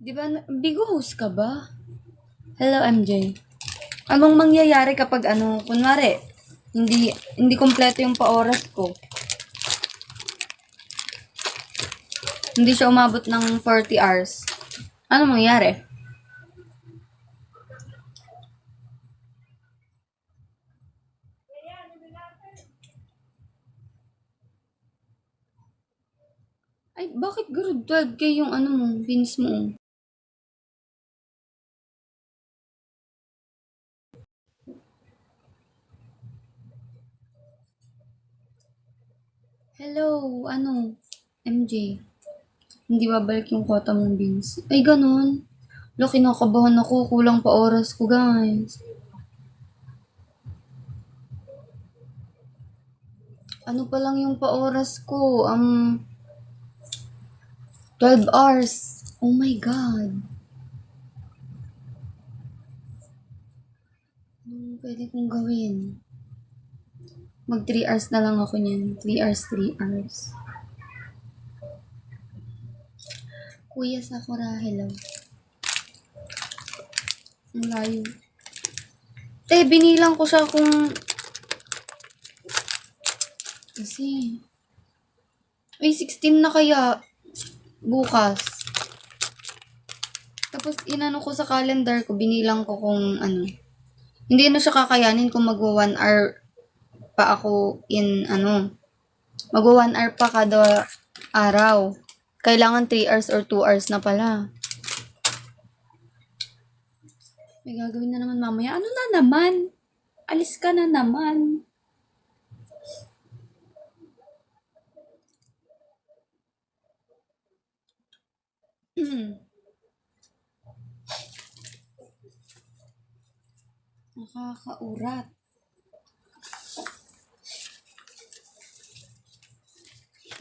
Di ba, Bigo host ka ba? Hello, MJ. Anong mangyayari kapag kunwari, hindi kompleto yung pa-oras ko. Hindi siya umabot ng 40 hours. Ano mangyayari? Ay, bakit gano'n? 12K yung mo, pins mo. Hello, MJ. Hindi babalik yung quota mong beans. Ay, ganun. Lo, kinakabahan ako. Kulang pa oras ko, guys. Ano pa lang yung pa oras ko? 12 hours. Oh my God. Anong pwede kong gawin? Mag 3 hours na lang ako niyan. 3 hours, 3 hours. Kuya Sakura, hello. Ang layo. Binilang ko siya kung... Kasi... Ay, 16 na kaya. Bukas. Tapos, inano ko sa calendar ko, binilang ko kung Hindi na siya kakayanin kung magwa 1 hour pa ako magwa 1 hour pa kada araw. Kailangan 3 hours or 2 hours na pala. May gagawin na naman mamaya. Ano na naman? Alis ka na naman. Nakakaurat.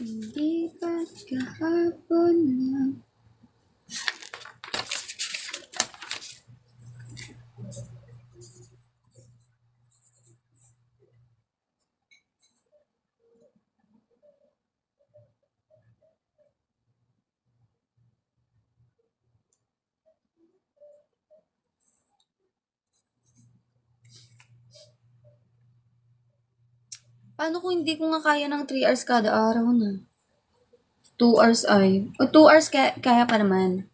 Hindi ba't kahapon lang? Paano kung hindi ko nga kaya ng 3 hours kada araw na? 2 hours ay. O 2 hours kaya pa naman.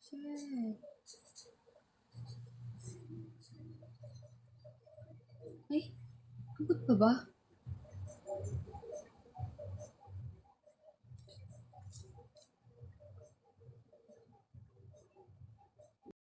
Shit. Ay, abot pa ba?